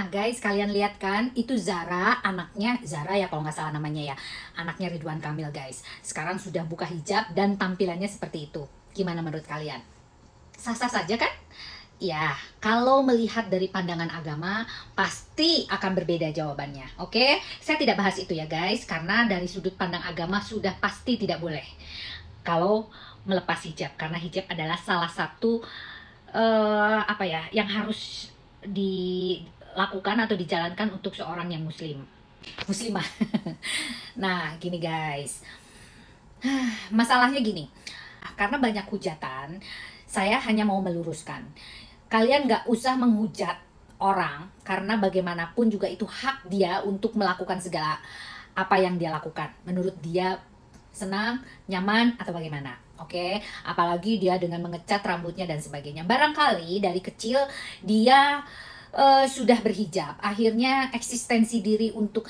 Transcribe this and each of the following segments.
Nah guys, kalian lihat kan, itu Zara, anaknya Zara ya kalau nggak salah namanya ya, anaknya Ridwan Kamil guys. Sekarang sudah buka hijab dan tampilannya seperti itu. Gimana menurut kalian? Sah-sah saja kan? Ya, kalau melihat dari pandangan agama, pasti akan berbeda jawabannya. Oke, saya tidak bahas itu ya guys, karena dari sudut pandang agama sudah pasti tidak boleh kalau melepas hijab, karena hijab adalah salah satu yang harus dilakukan atau dijalankan untuk seorang yang muslimah. Nah gini guys, masalahnya gini, karena banyak hujatan, saya hanya mau meluruskan. Kalian nggak usah menghujat orang, karena bagaimanapun juga itu hak dia untuk melakukan segala apa yang dia lakukan menurut dia senang, nyaman, atau bagaimana. Oke, apalagi dia dengan mengecat rambutnya dan sebagainya. Barangkali dari kecil dia sudah berhijab, akhirnya eksistensi diri untuk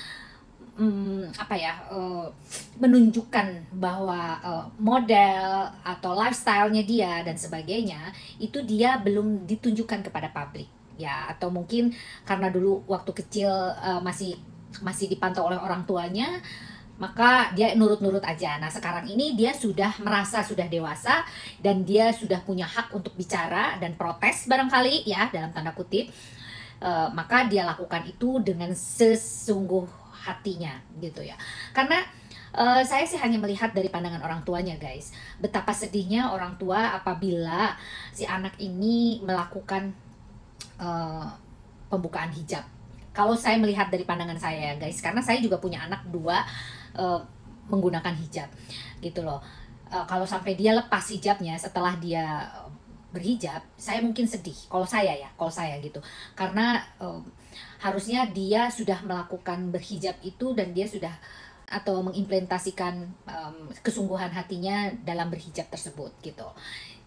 menunjukkan bahwa model atau lifestyle-nya dia dan sebagainya itu dia belum ditunjukkan kepada publik ya, atau mungkin karena dulu waktu kecil masih dipantau oleh orang tuanya, maka dia nurut-nurut aja. Nah sekarang ini dia sudah merasa sudah dewasa dan dia sudah punya hak untuk bicara dan protes barangkali ya, dalam tanda kutip. Maka dia lakukan itu dengan sesungguh hatinya gitu ya. Karena saya sih hanya melihat dari pandangan orang tuanya guys, betapa sedihnya orang tua apabila si anak ini melakukan pembukaan hijab. Kalau saya melihat dari pandangan saya guys, karena saya juga punya anak dua menggunakan hijab gitu loh. Kalau sampai dia lepas hijabnya setelah dia berhijab, saya mungkin sedih. Kalau saya gitu, karena harusnya dia sudah melakukan berhijab itu dan dia sudah atau mengimplementasikan kesungguhan hatinya dalam berhijab tersebut gitu.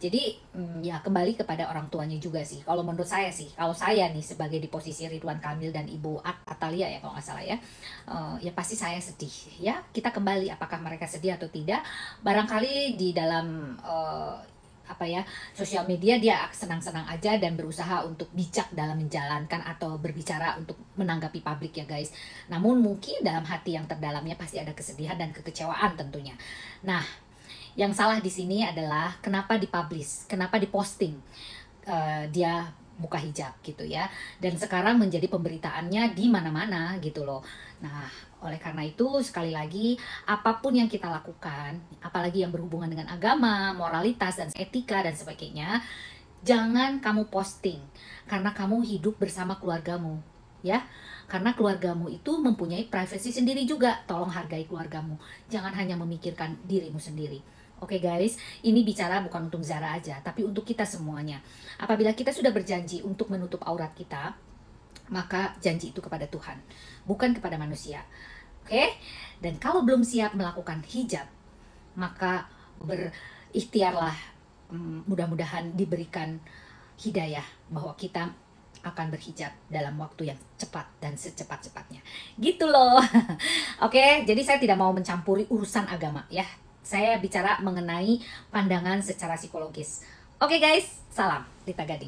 Jadi ya kembali kepada orang tuanya juga sih. Kalau menurut saya sih, kalau saya nih sebagai di posisi Ridwan Kamil dan Ibu Atalia ya kalau nggak salah ya, ya pasti saya sedih ya. Kita kembali apakah mereka sedih atau tidak. Barangkali di dalam sosial media dia senang-senang aja dan berusaha untuk bijak dalam menjalankan atau berbicara untuk menanggapi publik ya guys. Namun mungkin dalam hati yang terdalamnya pasti ada kesedihan dan kekecewaan tentunya. Nah, yang salah di sini adalah kenapa dipublish, kenapa diposting dia buka hijab gitu ya. Dan sekarang menjadi pemberitaannya di mana-mana gitu loh. Nah, oleh karena itu sekali lagi apapun yang kita lakukan, apalagi yang berhubungan dengan agama, moralitas dan etika dan sebagainya, jangan kamu posting karena kamu hidup bersama keluargamu ya. Karena keluargamu itu mempunyai privasi sendiri juga. Tolong hargai keluargamu. Jangan hanya memikirkan dirimu sendiri. Oke guys, ini bicara bukan untuk Zara aja, tapi untuk kita semuanya. Apabila kita sudah berjanji untuk menutup aurat kita, maka janji itu kepada Tuhan, bukan kepada manusia. Oke? Dan kalau belum siap melakukan hijab, maka berikhtiarlah, mudah-mudahan diberikan hidayah bahwa kita akan berhijab dalam waktu yang cepat dan secepat-cepatnya. Gitu loh. Oke, jadi saya tidak mau mencampuri urusan agama ya. Saya bicara mengenai pandangan secara psikologis. Oke guys, salam Rita Gading.